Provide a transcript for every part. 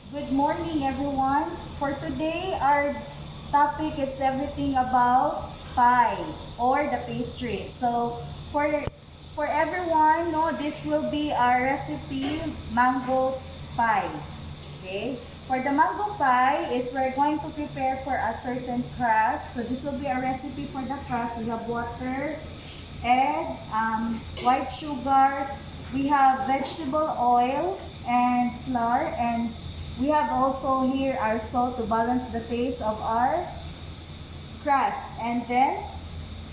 Good morning, everyone. For today, our topic is everything about pie or the pastry. So, for everyone, no, this will be our recipe mango pie. Okay. For the mango pie, is we're going to prepare for a certain crust. So this will be a recipe for the crust. We have water, egg, white sugar, we have vegetable oil and flour, and we have also here our salt to balance the taste of our crust. And then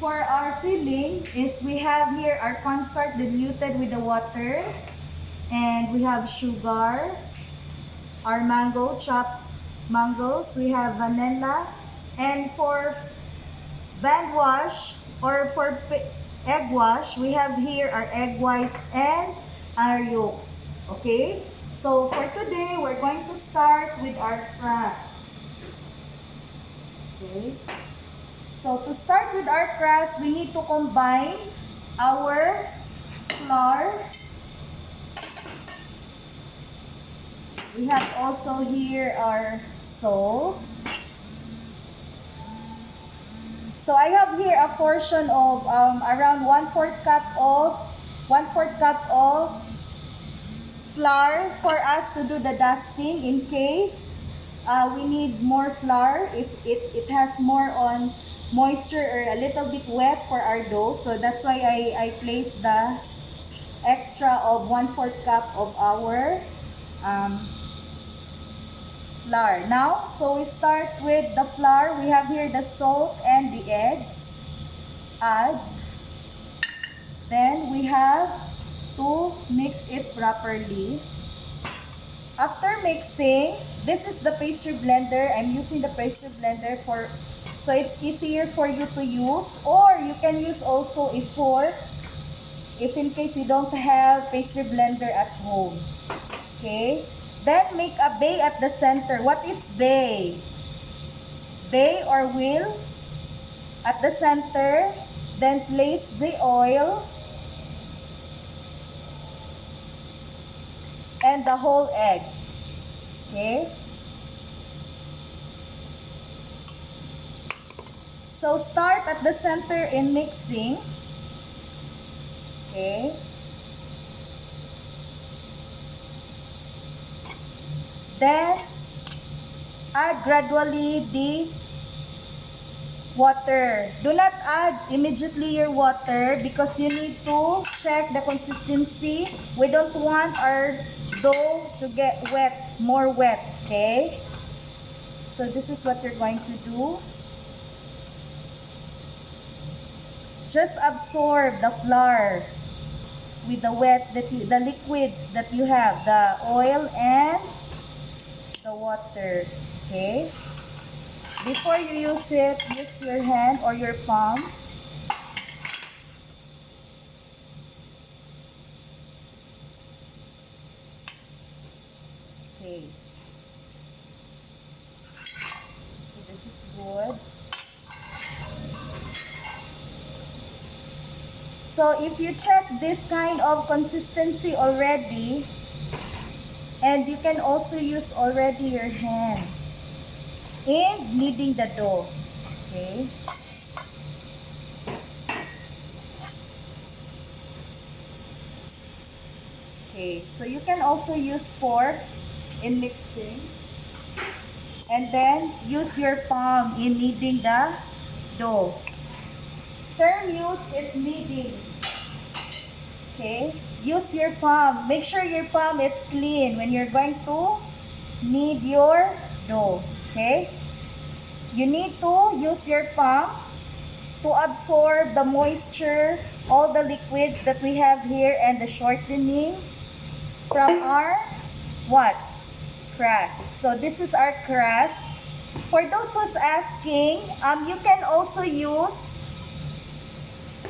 for our filling is we have here our cornstarch diluted with the water, and we have sugar, our mango, chopped mangoes, we have vanilla, and for band wash or for egg wash, we have here our egg whites and our yolks. Okay? So for today, we're going to start with our crust. Okay? So to start with our crust, we need to combine our flour. We have also here our salt. So I have here a portion of around 1/4 cup of 1/4 cup of flour for us to do the dusting in case we need more flour if it has more on moisture or a little bit wet for our dough. So that's why I placed the extra of 1/4 cup of our um, flour. Now, so we start with the flour. We have here the salt and the eggs. Add. Then we have to mix it properly. After mixing, this is the pastry blender. I'm using the pastry blender so it's easier for you to use, or you can use also a fork if in case you don't have pastry blender at home. Okay? Then make a bay at the center. What is bay? Bay or wheel at the center. Then place the oil and the whole egg. Okay? So start at the center in mixing. Okay? Then add gradually the water. Do not add immediately your water because you need to check the consistency. We don't want our dough to get wet, more wet, okay? So this is what you're going to do. Just absorb the flour with the the liquids that you have, the oil and the water, okay? Before you use it, use your hand or your palm. Okay. So this is good. So if you check this kind of consistency already, and you can also use already your hand in kneading the dough. Okay. Okay, so you can also use fork in mixing. And then use your palm in kneading the dough. Term use is kneading. Okay? Use your palm. Make sure your palm is clean when you're going to knead your dough. Okay? You need to use your palm to absorb the moisture, all the liquids that we have here, and the shortening from our what? Crust. So this is our crust. For those who's asking, you can also use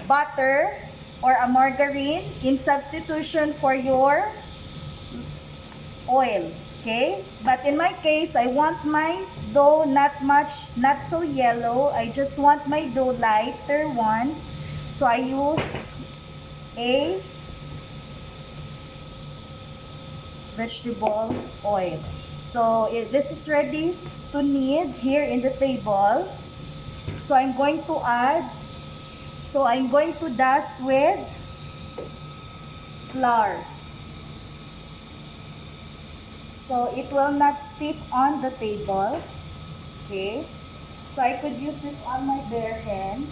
butter or a margarine in substitution for your oil. Okay? But in my case, I want my dough not so yellow. I just want my dough lighter one. So I use a vegetable oil. So this is ready to knead here in the table. So I'm going to dust with flour. So it will not stiff on the table. Okay. So I could use it on my bare hand.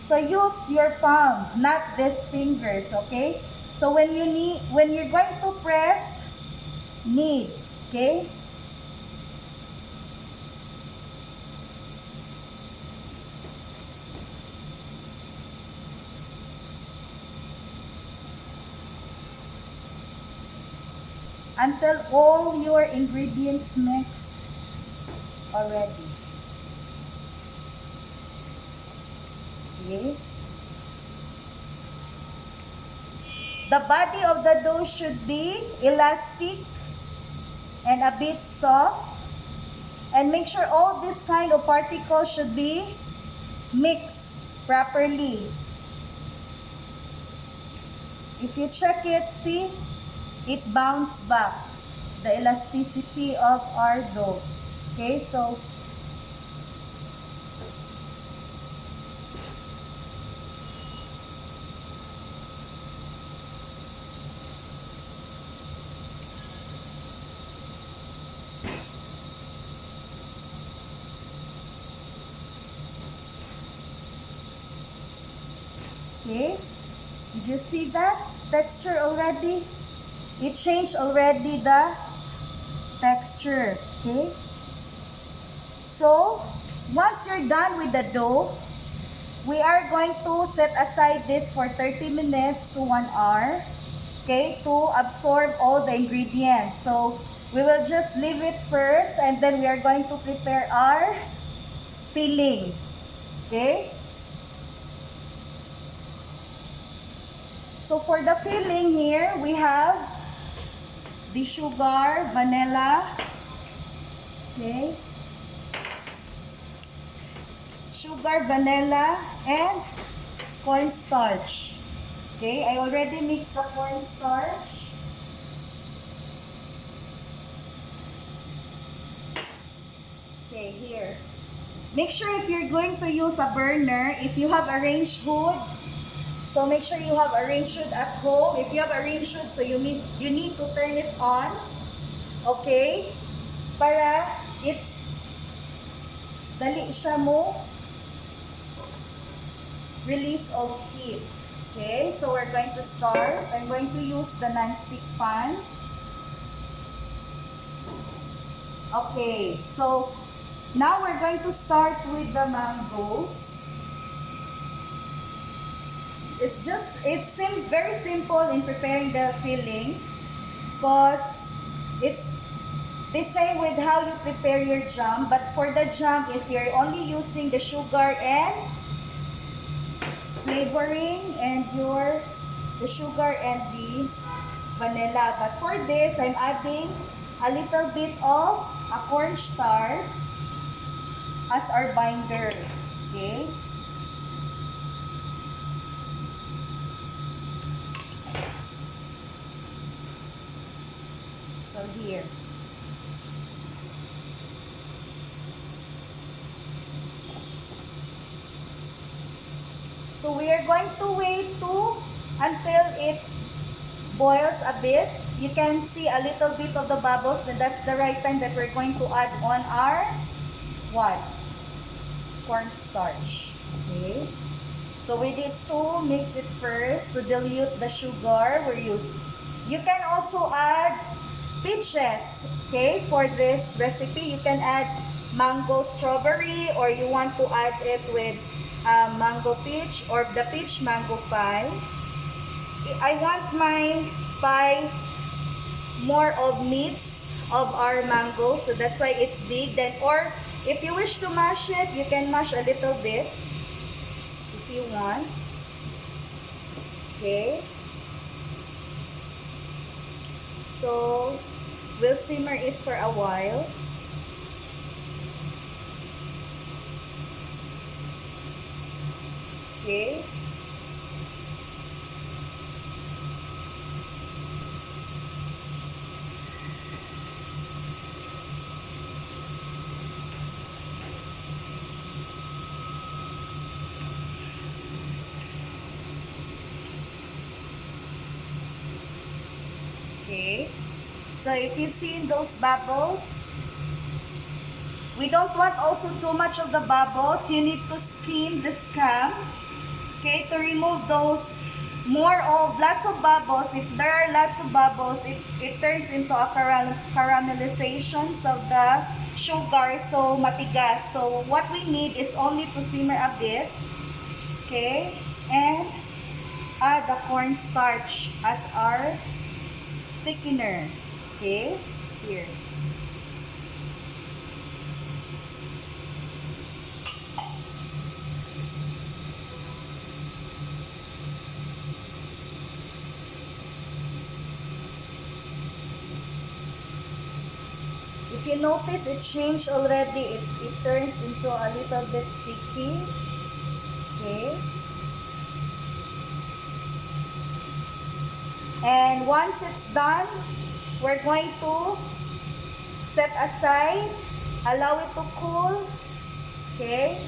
So use your palm, not these fingers, okay? So when you're going to press, knead, okay? Until all your ingredients mix already. Okay? The body of the dough should be elastic and a bit soft. And make sure all this kind of particles should be mixed properly. If you check it, see, it bounced back. The elasticity of our dough. Okay, so okay, did you see that texture already? It changed already the texture. Okay, so once you're done with the dough, we are going to set aside this for 30 minutes to 1 hour, okay, to absorb all the ingredients. So we will just leave it first and then we are going to prepare our filling. Okay? So for the filling here, we have the sugar, vanilla, okay? Sugar, vanilla, and cornstarch. Okay, I already mixed the cornstarch. Okay, here. Make sure if you're going to use a burner, if you have a range hood, so make sure you have a range hood at home. If you have a range hood, so you need to turn it on. Okay? Para it's dali siya mo release of heat. Okay, so we're going to start. I'm going to use the non-stick pan. Okay, so now we're going to start with the mangoes. It's very simple in preparing the filling because it's the same with how you prepare your jam, but for the jam is you're only using the sugar and flavoring and the sugar and the vanilla. But for this, I'm adding a little bit of a cornstarch as our binder. Okay? So here. So we are going to wait until it boils a bit. You can see a little bit of the bubbles, then that's the right time that we're going to add on our what? Cornstarch. Okay. So we need to mix it first to dilute the sugar we're using. You can also add peaches. Okay, for this recipe, you can add mango strawberry, or you want to add it with mango peach or the peach mango pie. I want my pie more of meats of our mango, so that's why it's big. Then, or if you wish to mash it, you can mash a little bit if you want. Okay, so we'll simmer it for a while. Okay. So if you see those bubbles, we don't want also too much of the bubbles. You need to skim the scum, okay, to remove those more of lots of bubbles. If there are lots of bubbles, it turns into a caramelizations of the sugar, so matigas. So what we need is only to simmer a bit, okay, and add the cornstarch as our thickener, okay, here. If you notice, it changed already. It turns into a little bit sticky. Okay. And once it's done, we're going to set aside, allow it to cool. Okay.